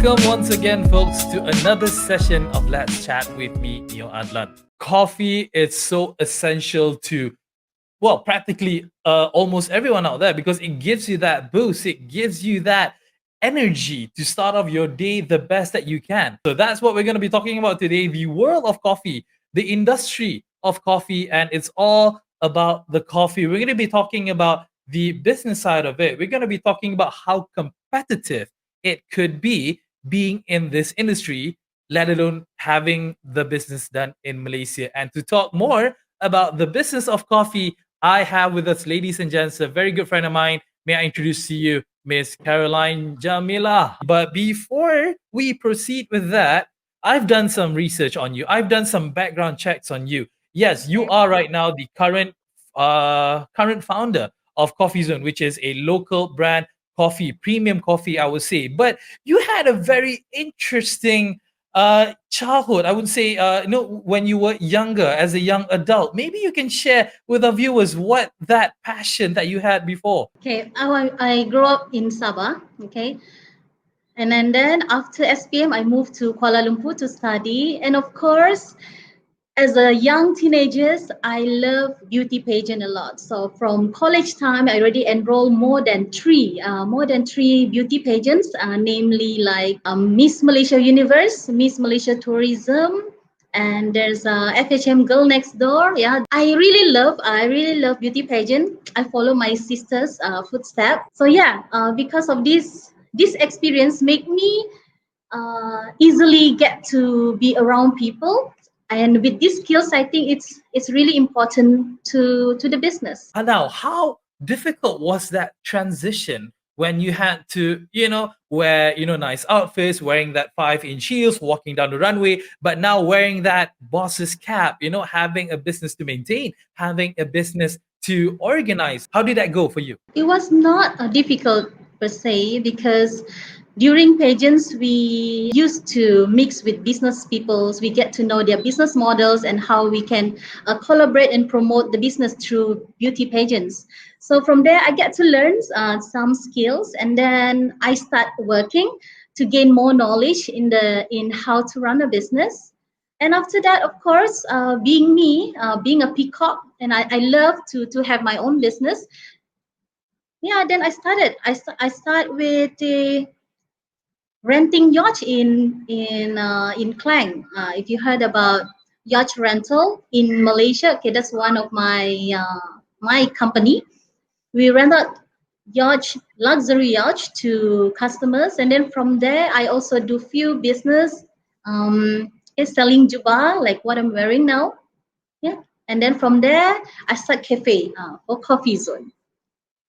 Welcome once again, folks, to another session of Let's Chat with me, Addelan. Coffee is so essential to, well, practically almost everyone out there because it gives you that boost. It gives you that energy to start off your day the best that you can. So that's what we're going to be talking about today, the world of coffee, the industry of coffee, and it's all about the coffee. We're going to be talking about the business side of it. We're going to be talking about how competitive it could be being in this industry, let alone having the business done in Malaysia. And to talk more about the business of coffee, I have with us, ladies and gents, a very good friend of mine. May I introduce to you Miss Caroline Jamilah. But before we proceed with that, I've done some research on you. I've done some background checks on you. Yes, you are right now the current founder of Coffee Zone, which is a local brand coffee, premium coffee, I would say. But you had a very interesting childhood, I would say, when you were younger, as a young adult. Maybe you can share with our viewers what that passion that you had before. Okay, I grew up in Sabah, okay, and then after SPM, I moved to Kuala Lumpur to study, and of course, as a young teenagers, I love beauty pageant a lot. So from college time, I already enrolled more than three beauty pageants, namely like Miss Malaysia Universe, Miss Malaysia Tourism, and there's FHM Girl Next Door. Yeah, I really love beauty pageant. I follow my sister's footsteps. So yeah, because of this experience, make me easily get to be around people. And with these skills, I think it's really important to the business. And now, how difficult was that transition when you had to, wear, nice outfits, wearing that 5-inch heels, walking down the runway, but now wearing that boss's cap, having a business to maintain, having a business to organize. How did that go for you? It was not difficult per se because during pageants, we used to mix with business people. We get to know their business models and how we can collaborate and promote the business through beauty pageants. So from there, I get to learn some skills, and then I start working to gain more knowledge in how to run a business. And after that, of course, being me, being a peacock, and I love to have my own business. Yeah, then I started. I start with the renting yacht in Klang. If you heard about yacht rental in Malaysia, okay, that's one of my company. We rent out luxury yacht to customers, and then from there I also do few business, selling jubah like what I'm wearing now. Yeah, and then from there I start cafe for Coffee Zone.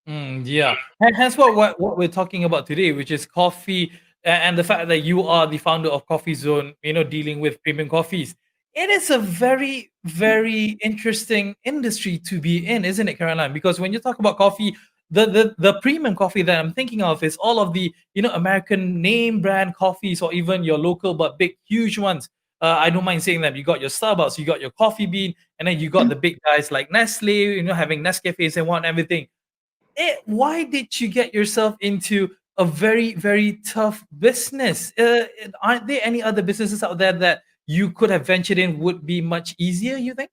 Yeah, and hence what we're talking about today, which is coffee, and the fact that you are the founder of Coffee Zone, dealing with premium coffees. It is a very, very interesting industry to be in, isn't it, Caroline? Because when you talk about coffee, the premium coffee that I'm thinking of is all of the American name brand coffees, or even your local but big, huge ones. I don't mind saying them. You got your Starbucks, you got your Coffee Bean, and then you got the big guys like Nestle, having Nescafes and what everything. Why did you get yourself into a very, very tough business? Aren't there any other businesses out there that you could have ventured in would be much easier, you think?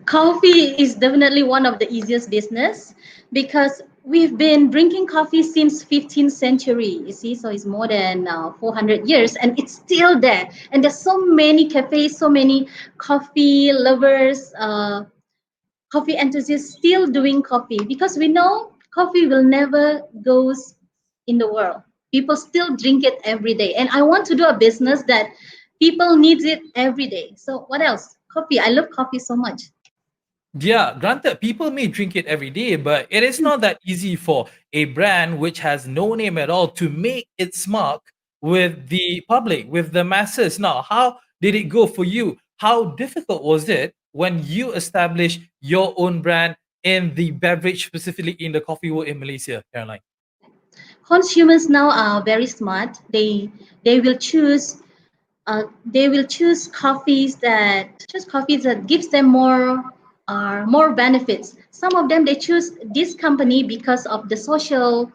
Coffee is definitely one of the easiest business because we've been drinking coffee since 15th century, you see, so it's more than 400 years and it's still there. And there's so many cafes, so many coffee lovers, coffee enthusiasts still doing coffee because we know coffee will never goes in the world. People still drink it every day. And I want to do a business that people needs it every day. So what else? Coffee. I love coffee so much. Yeah, granted, people may drink it every day, but it is not that easy for a brand which has no name at all to make its mark with the public, with the masses. Now, how did it go for you? How difficult was it when you established your own brand in the beverage, specifically in the coffee world in Malaysia, Caroline? Consumers now are very smart. They will choose coffees that gives them more benefits. Some of them they choose this company because of the social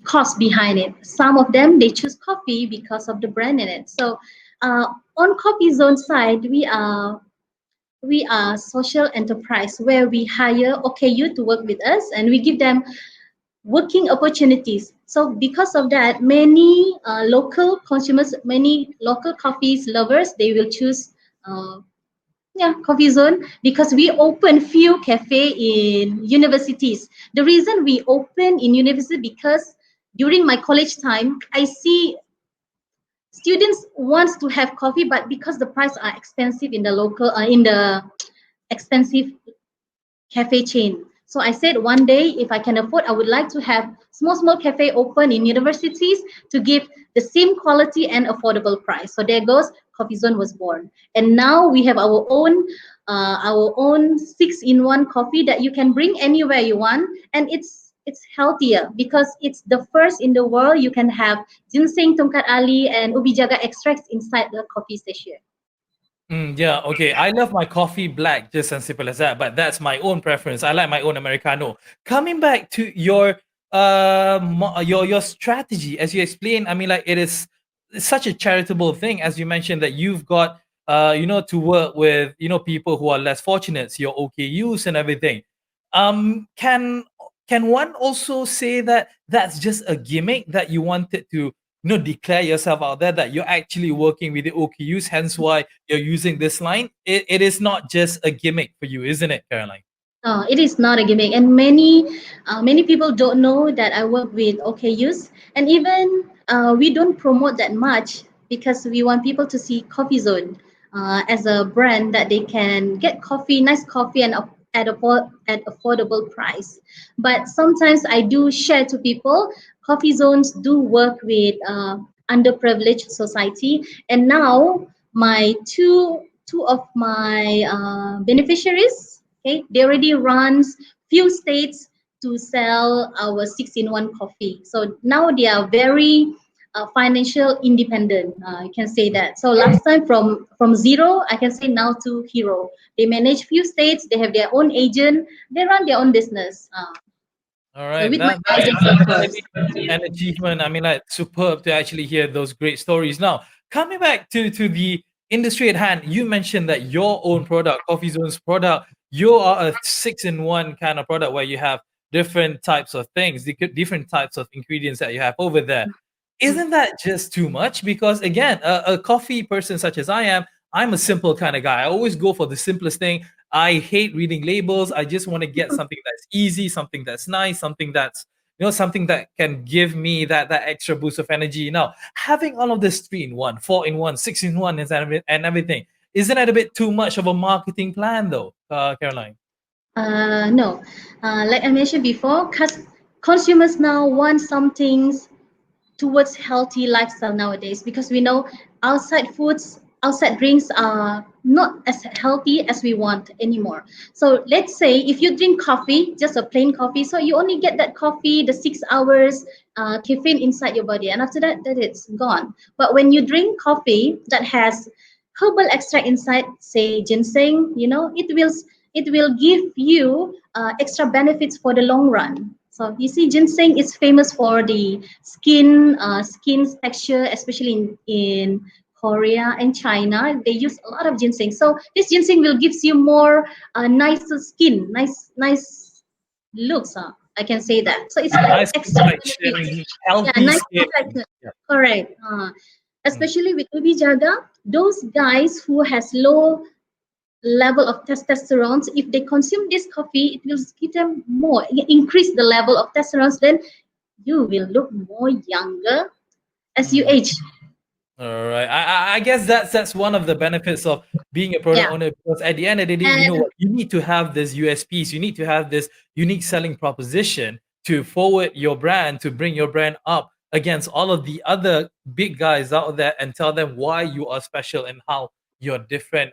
cost behind it. Some of them they choose coffee because of the brand in it. So on Coffee Zone side, we are social enterprise where we hire OKU to work with us and we give them working opportunities. So because of that, many local consumers, many local coffees lovers, they will choose Coffee Zone because we open few cafe in universities. The reason we open in university because during my college time, I see students wants to have coffee, but because the price are expensive in the local, in the expensive cafe chain. So I said one day, if I can afford, I would like to have small cafe open in universities to give the same quality and affordable price. So there goes, Coffee Zone was born, and now we have our own 6-in-1 coffee that you can bring anywhere you want, and it's healthier because it's the first in the world you can have ginseng, tongkat ali, and ubi jaga extracts inside the coffee station. Yeah, okay. I love my coffee black, just as simple as that. But that's my own preference. I like my own Americano. Coming back to your your strategy, as you explained, I mean, like it's such a charitable thing, as you mentioned that you've got to work with people who are less fortunate, your OKUs and everything. Can one also say that that's just a gimmick that you wanted to declare yourself out there that you're actually working with the OKUs, hence why you're using this line? It is not just a gimmick for you, isn't it, Caroline? It is not a gimmick, and many people don't know that I work with OKUs, and even we don't promote that much because we want people to see Coffee Zone as a brand that they can get coffee, nice coffee, and at affordable price. But sometimes I do share to people, Coffee Zones do work with underprivileged society, and now my two of my beneficiaries. Okay, they already runs few states to sell our 6-in-1 coffee. So now they are very financial independent. You can say that. So last time from zero, I can say now to hero. They manage few states. They have their own agent. They run their own business. All So right, with my that's guidance, of course. definitely an achievement. I mean, like superb to actually hear those great stories. Now, coming back to the industry at hand, you mentioned that your own product, Coffee Zone's product, you are a 6-in-1 kind of product where you have different types of things, different types of ingredients that you have over there. Isn't that just too much? Because again, a coffee person such as I am, I'm a simple kind of guy. I always go for the simplest thing. I hate reading labels. I just want to get something that's easy, something that's nice, something that's something that can give me that extra boost of energy. Now, having all of this 3-in-1, 4-in-1, 6-in-1, and everything, isn't that a bit too much of a marketing plan, though, Caroline? No, like I mentioned before, consumers now want some things towards healthy lifestyle nowadays because we know outside foods, outside drinks are not as healthy as we want anymore. So let's say if you drink coffee, just a plain coffee, so you only get that coffee, the 6 hours caffeine inside your body, and after that, it's gone. But when you drink coffee that has herbal extract inside, say ginseng, it will give you extra benefits for the long run. So you see, ginseng is famous for the skin's texture, especially in Korea and China. They use a lot of ginseng. So this ginseng will gives you more nicer skin, nice looks. I can say that. So it's like Nice extra benefits. complexion, Yeah, healthy nice skin. complexion. Yeah. Correct. Mm. Especially with Ubi Jaga, those guys who has low level of testosterone, if they consume this coffee, it will give them more, increase the level of testosterone, then you will look more younger as you Mm. age. All right. I guess that's one of the benefits of being a product Yeah. owner, because at the end of the day, you know And what? You need to have this USPs. You need to have this unique selling proposition to forward your brand, to bring your brand up against all of the other big guys out there and tell them why you are special and how you're different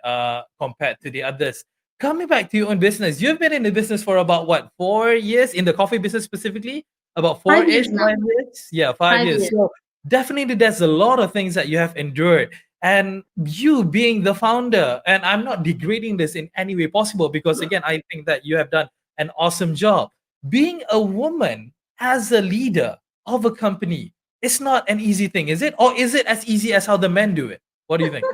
compared to the others. Coming back to your own business, you've been in the business for about what, 4 years, in the coffee business specifically? About 5 years four-ish, now. 5 years? Yeah, 5 years. 5 years. So definitely there's a lot of things that you have endured, and you being the founder, and I'm not degrading this in any way possible, because again, I think that you have done an awesome job being a woman. as a leader of a company, it's not an easy thing, is it? Or is it as easy as how the men do it? What do you think?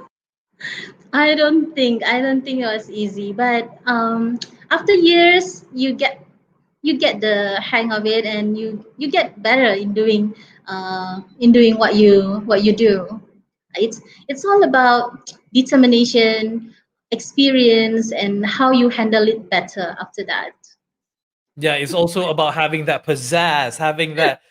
I don't think it was easy, but after years you get the hang of it, and you get better in doing what you do. It's all about determination, experience, and how you handle it better after that. Yeah, it's also about having that pizzazz, having that,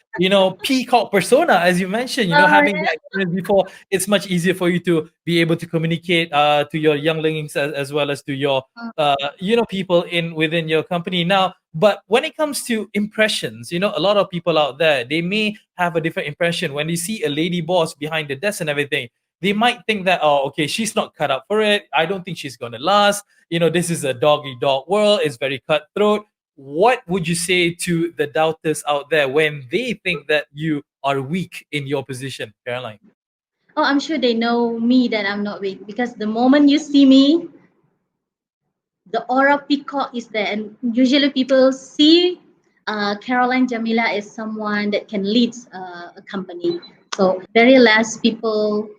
peacock persona, as you mentioned, Oh having that experience before. It's much easier for you to be able to communicate to your younglings as well as to your, yeah. people in within your company now. But when it comes to impressions, a lot of people out there, they may have a different impression when they see a lady boss behind the desk and everything. They might think that, oh, okay, she's not cut up for it. I don't think she's gonna last. This is a dog eat dog world. It's very cutthroat. What would you say to the doubters out there when they think that you are weak in your position, Caroline? Oh, I'm sure they know me that I'm not weak, because the moment you see me, the aura peacock is there, and usually people see Caroline Jamilah as someone that can lead a company. So very less people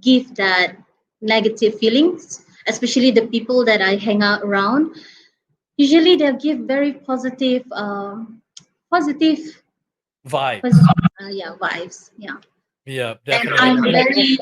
give that negative feelings, especially the people that I hang out around. Usually they'll give very positive, Vibes. positive yeah, vibes. Yeah, Yeah, and definitely. I'm very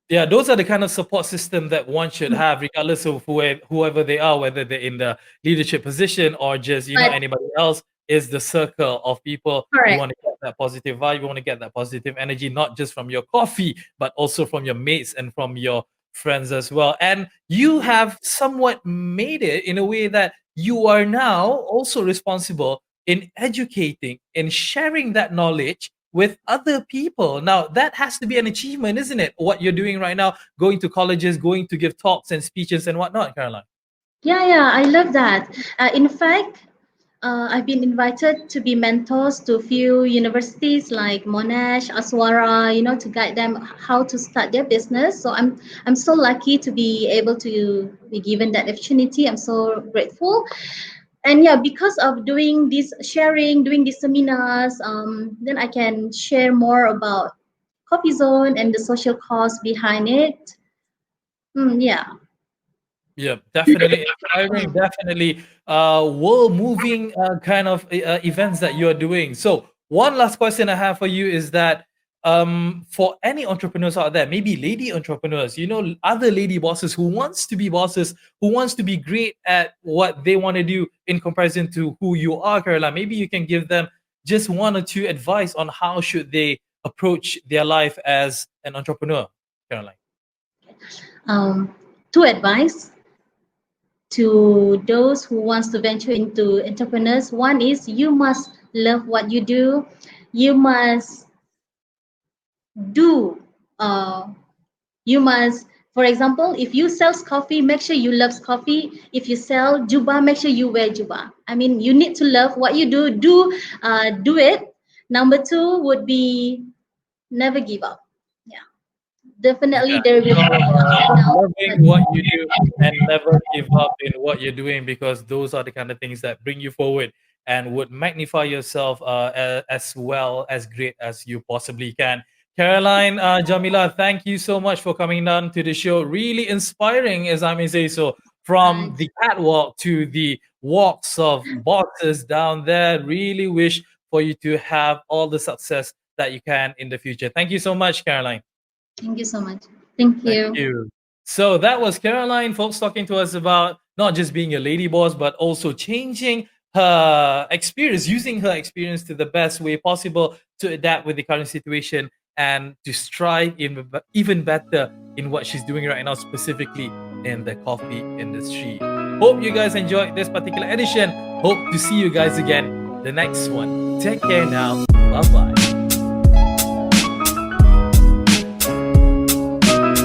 Yeah, those are the kind of support system that one should have, regardless of whoever they are, whether they're in the leadership position or just but anybody else. Is the circle of people you correct. want to get that positive vibe, you want to get that positive energy, not just from your coffee, but also from your mates and from your friends as well. And you have somewhat made it in a way that you are now also responsible in educating, in sharing that knowledge with other people. Now, that has to be an achievement, isn't it? What you're doing right now, going to colleges, going to give talks and speeches and whatnot, Caroline. Yeah, yeah, I love that. In fact, I've been invited to be mentors to a few universities like Monash, Aswara, to guide them how to start their business. So I'm so lucky to be able to be given that opportunity. I'm so grateful. And yeah, because of doing this sharing, doing these seminars, then I can share more about Coffee Zone and the social cause behind it. Yeah. Yeah, definitely inspiring, definitely world moving kind of events that you're doing. So, one last question I have for you is that for any entrepreneurs out there, maybe lady entrepreneurs, other lady bosses who wants to be bosses, who wants to be great at what they want to do in comparison to who you are, Caroline, maybe you can give them just one or two advice on how should they approach their life as an entrepreneur, Caroline. Um, Two advice to those who wants to venture into entrepreneurs. One is you must love what you do. You must do you must, for example, if you sell coffee, make sure you love coffee. If you sell juba, make sure you wear juba. I mean, you need to love what you do it. Number two would be never give up. Yeah, definitely Yeah, there will be ups and downs, loving but what you do and never give up in what you're doing, because those are the kind of things that bring you forward and would magnify yourself as well as great as you possibly can. Caroline, Jamila, thank you so much for coming down to the show. Really inspiring, as I may say so, from nice. the catwalk to the walks of bosses down there. Really wish for you to have all the success that you can in the future. Thank you so much, Caroline. Thank you so much. Thank Thank you. you. So that was Caroline, folks, talking to us about not just being a lady boss, but also changing her experience, using her experience to the best way possible to adapt with the current situation and to strive even better in what she's doing right now, specifically in the coffee industry. Hope you guys enjoyed this particular edition. Hope to see you guys again the next one. Take care now. Bye bye.